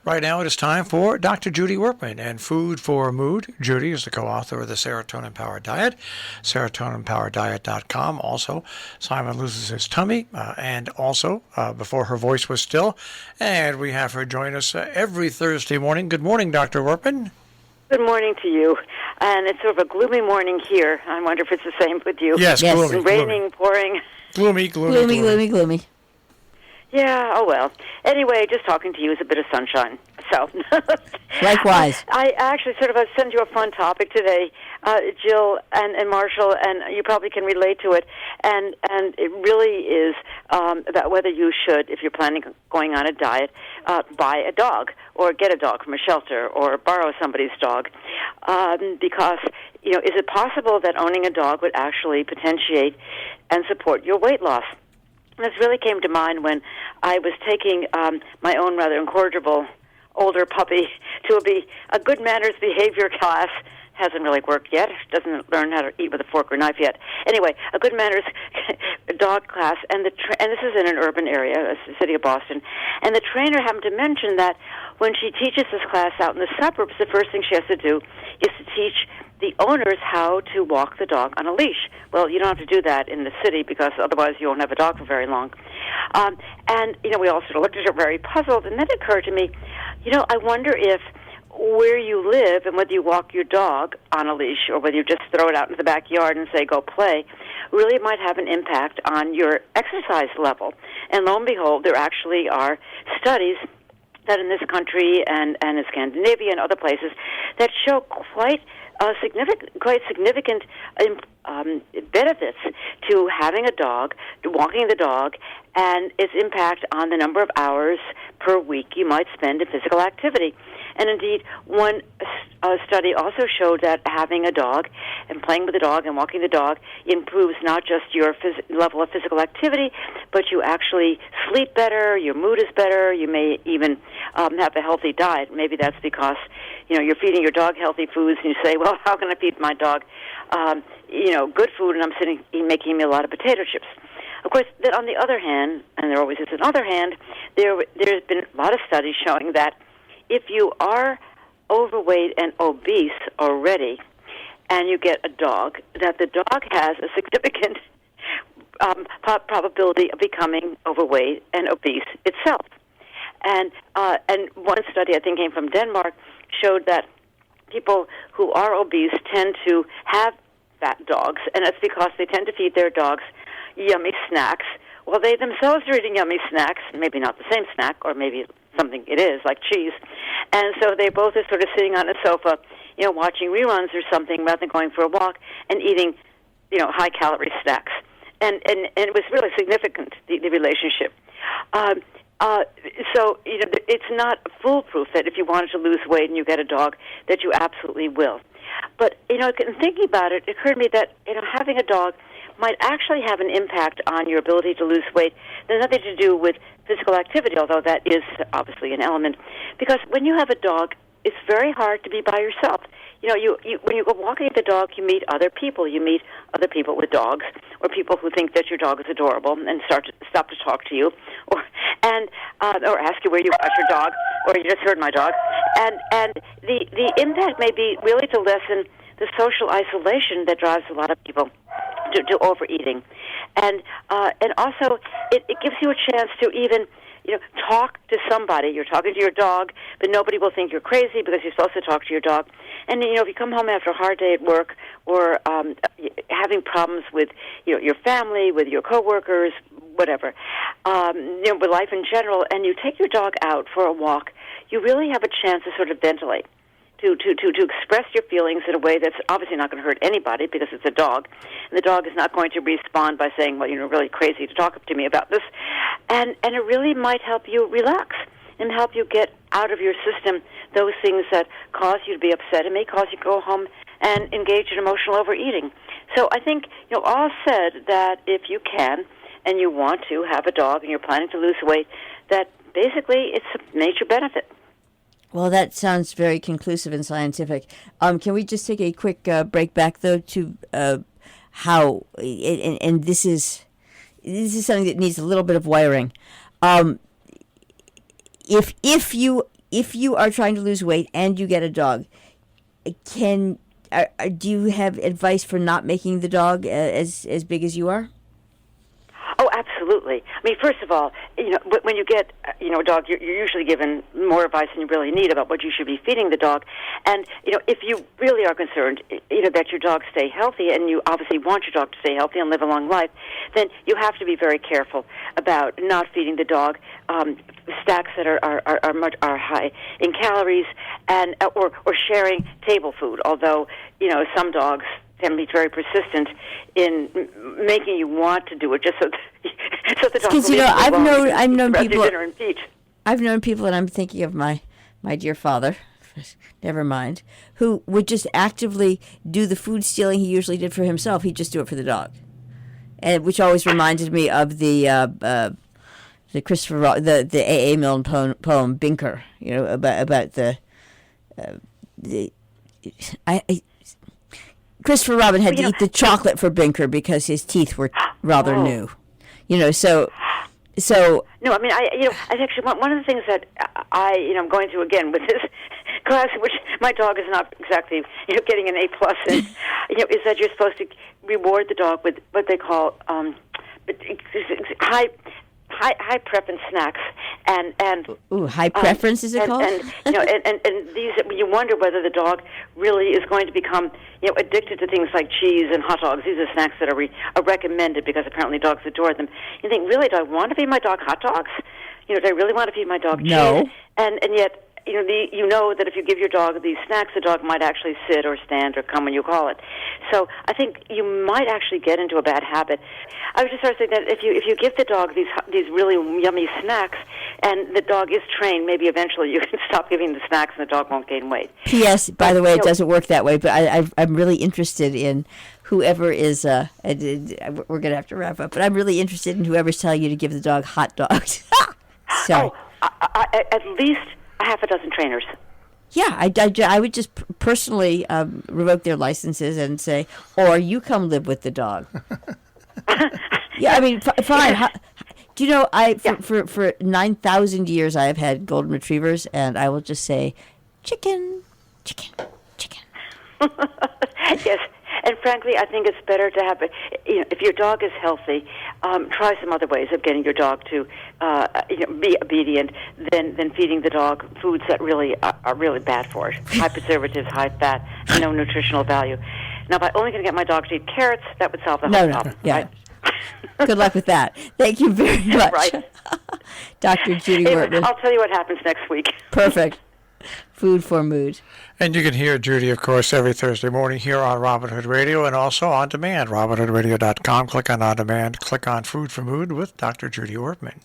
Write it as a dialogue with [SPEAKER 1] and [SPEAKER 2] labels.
[SPEAKER 1] Right now it is time for Dr. Judy Wurtman and Food for Mood. Judy is the co-author of the Serotonin Powered Diet, serotoninpowereddiet.com. Also, Simon Loses His Tummy, and also Before Her Voice Was Still. And we have her join us every Thursday morning. Good morning, Dr. Wurtman.
[SPEAKER 2] Good morning to you. And it's sort of a gloomy morning here. I wonder if it's the same with you.
[SPEAKER 1] Yes. Gloomy.
[SPEAKER 2] Raining, pouring.
[SPEAKER 1] Gloomy.
[SPEAKER 2] Yeah, oh well. Anyway, just talking to you is a bit of sunshine. So,
[SPEAKER 3] likewise.
[SPEAKER 2] I actually sort of send you a fun topic today, Jill and Marshall, and you probably can relate to it. And it really is about whether you should, if you're planning on going on a diet, buy a dog or get a dog from a shelter or borrow somebody's dog, because is it possible that owning a dog would actually potentiate and support your weight loss? This really came to mind when I was taking my own rather incorrigible older puppy to a good manners behavior class. Hasn't really worked yet. Doesn't learn how to eat with a fork or knife yet. Anyway, a good manners dog class, and and this is in an urban area, the city of Boston. And the trainer happened to mention that when she teaches this class out in the suburbs, the first thing she has to do is to teach the owners how to walk the dog on a leash. Well, you don't have to do that in the city because otherwise you won't have a dog for very long. And we all sort of looked at her very puzzled, and then it occurred to me, I wonder if where you live and whether you walk your dog on a leash or whether you just throw it out into the backyard and say, go play, really might have an impact on your exercise level. And lo and behold, there actually are studies that in this country and in Scandinavia and other places that show quite significant benefits to having a dog, to walking the dog, and its impact on the number of hours per week you might spend in physical activity. And indeed, one study also showed that having a dog and playing with the dog and walking the dog improves not just your level of physical activity, but you actually sleep better, your mood is better, you may even have a healthy diet. Maybe that's because, you're feeding your dog healthy foods, and you say, well, how can I feed my dog, good food, and I'm making me a lot of potato chips. Of course, then on the other hand, and there always is an other hand, there's been a lot of studies showing that if you are overweight and obese already, and you get a dog, that the dog has a significant probability of becoming overweight and obese itself. And one study, I think, came from Denmark, showed that people who are obese tend to have fat dogs, and that's because they tend to feed their dogs yummy snacks. Well, they themselves are eating yummy snacks, maybe not the same snack, or maybe something it is, like cheese. And so they both are sort of sitting on a sofa, watching reruns or something rather than going for a walk and eating, high-calorie snacks. And it was really significant, the relationship. So, it's not foolproof that if you wanted to lose weight and you get a dog, that you absolutely will. But, in thinking about it, it occurred to me that, having a dog might actually have an impact on your ability to lose weight. There's nothing to do with physical activity, although that is obviously an element. Because when you have a dog, it's very hard to be by yourself. When you go walking with the dog, you meet other people. You meet other people with dogs, or people who think that your dog is adorable and stop to talk to you, or ask you where you got your dog, or you just heard my dog. And the impact may be really to lessen the social isolation that drives a lot of people to overeating, and also it gives you a chance to even talk to somebody. You're talking to your dog, but nobody will think you're crazy because you're supposed to talk to your dog. And if you come home after a hard day at work, or having problems with your family, with your coworkers, whatever, with life in general, and you take your dog out for a walk, you really have a chance to sort of ventilate. To express your feelings in a way that's obviously not going to hurt anybody because it's a dog. And the dog is not going to respond by saying, well, you're really crazy to talk to me about this. And it really might help you relax and help you get out of your system those things that cause you to be upset. It may cause you to go home and engage in emotional overeating. So I think, all said that if you can and you want to have a dog and you're planning to lose weight, that basically it's a major benefit.
[SPEAKER 3] Well, that sounds very conclusive and scientific. Can we just take a quick break back, though, to how, and this is something that needs a little bit of wiring. If you if you are trying to lose weight and you get a dog, do you have advice for not making the dog as big as you are?
[SPEAKER 2] Oh, absolutely. I mean, first of all, when you get, a dog, you're usually given more advice than you really need about what you should be feeding the dog. And, if you really are concerned, that your dog stay healthy, and you obviously want your dog to stay healthy and live a long life, then you have to be very careful about not feeding the dog snacks that are high in calories, and or sharing table food. Although, some dogs can be very persistent in making you want to do it just so the dog will
[SPEAKER 3] I've known people.
[SPEAKER 2] Dinner and peach.
[SPEAKER 3] I've known people, and I'm thinking of my dear father. Never mind, who would just actively do the food stealing he usually did for himself. He'd just do it for the dog, and which always reminded me of the Christopher the A. Milne poem Binker. About Christopher Robin had to eat the chocolate for Binker because his teeth were rather new. So.
[SPEAKER 2] No, I mean, I actually one of the things that I'm going through again with this class, which my dog is not exactly, getting an A+ in, is that you're supposed to reward the dog with what they call high preference snacks and
[SPEAKER 3] high preference is it called?
[SPEAKER 2] And these, you wonder whether the dog really is going to become addicted to things like cheese and hot dogs. These are snacks that are recommended because apparently dogs adore them. You think, really, do I want to feed my dog hot dogs? Do I really want to feed my dog cheese?
[SPEAKER 3] No.
[SPEAKER 2] And yet, that if you give your dog these snacks, the dog might actually sit or stand or come when you call it. So I think you might actually get into a bad habit. I was just sort of saying that if you give the dog these really yummy snacks, and the dog is trained, maybe eventually you can stop giving the snacks and the dog won't gain weight.
[SPEAKER 3] P.S. By the way, it doesn't work that way, but I'm really interested in whoever is, we're going to have to wrap up, but I'm really interested in whoever's telling you to give the dog hot dogs. Sorry.
[SPEAKER 2] At least a half a dozen trainers.
[SPEAKER 3] Yeah, I would just personally revoke their licenses and say, or you come live with the dog. Yeah, I mean, fine. Do you know, for 9,000 years I have had golden retrievers, and I will just say, chicken, chicken, chicken.
[SPEAKER 2] Yes, and frankly, I think it's better to have if your dog is healthy, try some other ways of getting your dog to be obedient than feeding the dog foods that really are really bad for it. High preservatives, high fat, no nutritional value. Now, if I only going to get my dog to eat carrots, that would solve the whole problem.
[SPEAKER 3] Yeah.
[SPEAKER 2] Right?
[SPEAKER 3] Good luck with that. Thank you very much.
[SPEAKER 2] Right.
[SPEAKER 3] Dr. Judy Wurtman.
[SPEAKER 2] I'll tell you what happens next week.
[SPEAKER 3] Perfect. Food for mood.
[SPEAKER 1] And you can hear Judy, of course, every Thursday morning here on Robin Hood Radio and also on demand. RobinHoodRadio.com. Click on demand. Click on Food for Mood with Dr. Judy Wurtman.